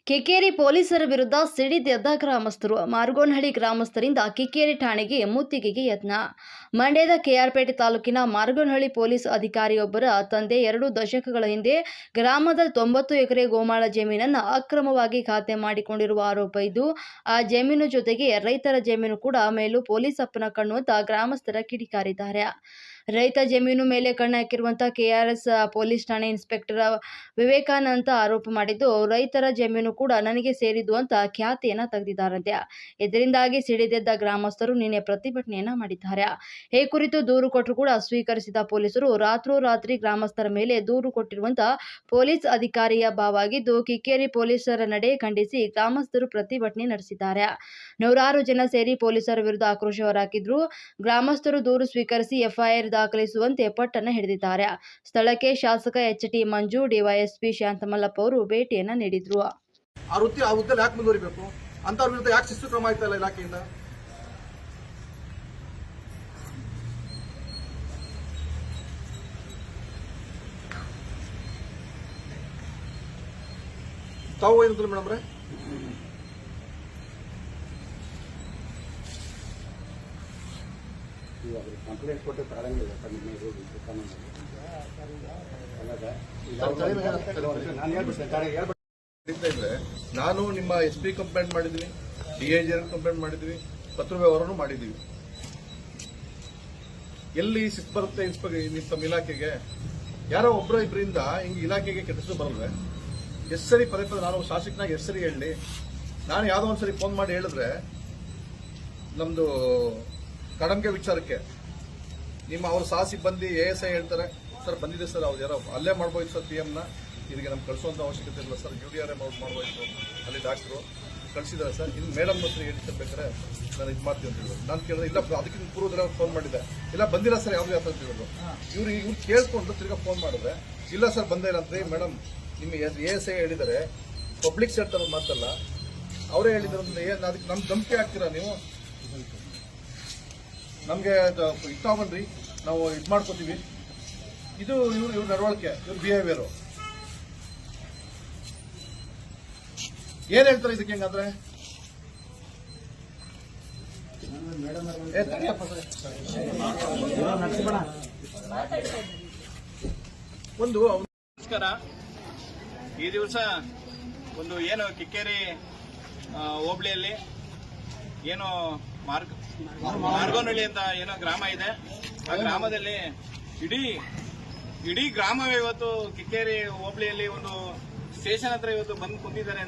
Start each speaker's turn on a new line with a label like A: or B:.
A: ಕಿಕ್ಕೇರಿ ಪೊಲೀಸರ ವಿರುದ್ಧ ಸಿಡಿದೆದ್ದ ಗ್ರಾಮಸ್ಥರು. ಮಾರ್ಗೋನಹಳ್ಳಿ ಗ್ರಾಮಸ್ಥರಿಂದ ಕಿಕ್ಕೇರಿ ಠಾಣೆಗೆ ಮುತ್ತಿಗೆಗೆ ಯತ್ನ. ಮಂಡ್ಯದ ಕೆಆರ್ಪೇಟೆ ತಾಲೂಕಿನ ಮಾರ್ಗೋನಹಳ್ಳಿ ಪೊಲೀಸ್ ಅಧಿಕಾರಿಯೊಬ್ಬರ ತಂದೆ 2 ದಶಕಗಳ ಹಿಂದೆ ಗ್ರಾಮದ 90 ಎಕರೆ ಗೋಮಾಳ ಜಮೀನನ್ನು ಅಕ್ರಮವಾಗಿ ಖಾತೆ ಮಾಡಿಕೊಂಡಿರುವ ಆರೋಪ ಇದ್ದು, ಆ ಜಮೀನು ಜೊತೆಗೆ ರೈತರ ಜಮೀನು ಕೂಡ ಮೇಲೂ ಪೊಲೀಸ್ ಅಪ್ಪನ ಕಣ್ಣು ಅಂತ ಗ್ರಾಮಸ್ಥರ ಕಿಡಿಕಾರಿದ್ದಾರೆ. ರೈತ ಜಮೀನು ಮೇಲೆ ಕಣ್ಣು ಹಾಕಿರುವಂತಹ ಕೆಆರ್ಎಸ್ ಪೊಲೀಸ್ ಠಾಣೆ ಇನ್ಸ್ಪೆಕ್ಟರ್ ವಿವೇಕಾನಂದ ಆರೋಪ ಮಾಡಿದ್ದು, ರೈತರ ಜಮೀನು ಕೂಡ ನನಗೆ ಸೇರಿದ್ದು ಅಂತ ಖ್ಯಾತಿಯನ್ನ ತೆಗೆದಿದ್ದಾರಂತೆ. ಇದರಿಂದಾಗಿ ಸಿಡಿದೆದ್ದ ಗ್ರಾಮಸ್ಥರು ನಿನ್ನೆ ಪ್ರತಿಭಟನೆಯನ್ನ ಮಾಡಿದ್ದಾರೆ. ಈ ಕುರಿತು ದೂರು ಕೊಟ್ಟರು ಕೂಡ ಸ್ವೀಕರಿಸಿದ ಪೊಲೀಸರು ರಾತ್ರೋರಾತ್ರಿ ಗ್ರಾಮಸ್ಥರ ಮೇಲೆ ದೂರು ಕೊಟ್ಟಿರುವಂತಹ ಪೊಲೀಸ್ ಅಧಿಕಾರಿಯ ಭಾವಾಗಿದ್ದು, ಕಿಕ್ಕೇರಿ ಪೊಲೀಸರ ನಡೆ ಖಂಡಿಸಿ ಗ್ರಾಮಸ್ಥರು ಪ್ರತಿಭಟನೆ ನಡೆಸಿದ್ದಾರೆ. ನೂರಾರು ಜನ ಸೇರಿ ಪೊಲೀಸರ ವಿರುದ್ಧ ಆಕ್ರೋಶ ಹೊರಹಾಕಿದ್ರು. ಗ್ರಾಮಸ್ಥರು ದೂರು ಸ್ವೀಕರಿಸಿ ಎಫ್ಐಆರ್ ದಾಖಲಿಸುವಂತೆ ಪಟ್ಟನ್ನು ಹಿಡಿದಿದ್ದಾರೆ. ಸ್ಥಳಕ್ಕೆ ಶಾಸಕ ಎಚ್.ಟಿ. ಮಂಜು, ಡಿವೈಎಸ್ಪಿ ಶಾಂತಮಲ್ಲಪ್ಪ ಅವರು ಭೇಟಿಯನ್ನ ನೀಡಿದ್ರು.
B: ಆ ಹುದ್ದೆಯಲ್ಲಿ ಯಾಕೆ ಮುಂದುವರಿಬೇಕು? ಅಂತವ್ರ ವಿರುದ್ಧ ಯಾಕೆ ಶಿಸ್ತು ಕ್ರಮ ಆಯ್ತಾ ಇಲ್ಲ ಇಲಾಖೆಯಿಂದ? ತಾವು ಏನಿದ್ರು ಮೇಡಮ್ರೆ?
C: ಕಂಪ್ಲೇಂಟ್ ಕೊಟ್ಟು ತರಂಗಿಲ್ಲ
B: ನಾನು ನಿಮ್ಮ SP ಕಂಪ್ಲೇಂಟ್ ಮಾಡಿದ್ವಿ, DIG ಕಂಪ್ಲೇಂಟ್ ಮಾಡಿದ್ವಿ, ಪತ್ರ ವ್ಯವಹಾರನೂ ಮಾಡಿದ್ವಿ. ಎಲ್ಲಿ ಶಿಸ್ತು ಬರುತ್ತೆ ನಿಮ್ಮ ಇಲಾಖೆಗೆ? ಯಾರೋ ಒಬ್ಬರ ಇಬ್ಬರಿಂದ ಹಿಂಗೆ ಇಲಾಖೆಗೆ ಕೆಟ್ಟದ್ದು ಬರಲ್ವೆ? ಎಷ್ಟು ಸರಿ ಪದೇ ಪದೇ ನಾನು ಶಾಸಕನಾಗಿ ಎಷ್ಟು ಸರಿ ಹೇಳಿ, ನಾನು ಯಾವುದೋ ಒಂದ್ಸರಿ ಫೋನ್ ಮಾಡಿ ಹೇಳಿದ್ರೆ ನಮ್ದು ಕಡಂಗೆ ವಿಚಾರಕ್ಕೆ ಅವ್ರ ಸಿಬ್ಬಂದಿ ASI ಹೇಳ್ತಾರೆ, ಸರ್ ಬಂದಿದೆ ಸರ್, ಅವ್ರು ಯಾರೋ ಅಲ್ಲೇ ಮಾಡ್ಬೋದು ಸರ್, PM ಇದಕ್ಕೆ ನಮ್ಗೆ ಕಳಿಸುವಂತ ಅವಶ್ಯಕತೆ ಇಲ್ಲ ಸರ್, UDR ಮಾಡ್ಬೋದು, ಅಲ್ಲಿ ಡಾಕ್ಟ್ರು ಕಳಿಸಿದ್ದಾರೆ ಸರ್, ಇನ್ನು ಮೇಡಮ್ ಹತ್ರ ಹೇಳ್ತಿರ್ಬೇಕಾದ್ರೆ ನಾನು ಇದು ಮಾಡ್ತೀನಿ ಅಂತ ಹೇಳಿದ್ರು. ನಾನು ಕೇಳಿದ್ರೆ ಇಲ್ಲ, ಅದಕ್ಕಿಂತ ಪೂರ್ವದಲ್ಲಿ ಫೋನ್ ಮಾಡಿದ್ದೆ, ಇಲ್ಲ ಬಂದಿಲ್ಲ ಸರ್ ಯಾವುದೇ ಅಂತ ಹೇಳಿದ್ರು. ಇವ್ರು ಕೇಳ್ಕೊಂಡು ತಿರ್ಗಾ ಫೋನ್ ಮಾಡಿದ್ರೆ ಇಲ್ಲ ಸರ್ ಬಂದೇ ಇಲ್ಲ ಅಂತ. ಮೇಡಮ್ ನಿಮಗೆ ASI ಹೇಳಿದ್ದಾರೆ, ಪಬ್ಲಿಕ್ ಸೆಕ್ಟರ್ ಮಾತಲ್ಲ, ಅವರೇ ಹೇಳಿದ್ರು. ಅದಕ್ಕೆ ನಮ್ಗೆ ಧಮಕಿ ಹಾಕ್ತೀರಾ ನೀವು? ನಮ್ಗೆ ಇತ್ತಾವನ್ರಿ, ನಾವು ಇದು ಮಾಡ್ಕೋತೀವಿ. ಇದು ಇವ್ರ ನಡವಳಿಕೆ, ಇವ್ರ ಬಿಹೇವಿಯರ್ ಏನ್ ಹೇಳ್ತಾರೆ ಇದಕ್ಕೆ? ಹೆಂಗಂದ್ರೆ ಒಂದು
D: ನಮಸ್ಕಾರ. ಈ ದಿವಸ ಒಂದು ಏನು ಕಿಕ್ಕೇರಿ ಹೋಬಳಿಯಲ್ಲಿ ಏನು ಮಾರ್ಗೋನಹಳ್ಳಿ ಅಂತ ಏನೋ ಗ್ರಾಮ ಇದೆ. ಆ ಗ್ರಾಮದಲ್ಲಿ ಇಡೀ ಗ್ರಾಮವೇ ಇವತ್ತು ಕಿಕ್ಕೇರಿ ಹೋಬಳಿಯಲ್ಲಿ ಒಂದು ಸ್ಟೇಷನ್ ಹತ್ರ ಇವತ್ತು ಬಂದು ಕುಂತಿದ್ದಾರೆ.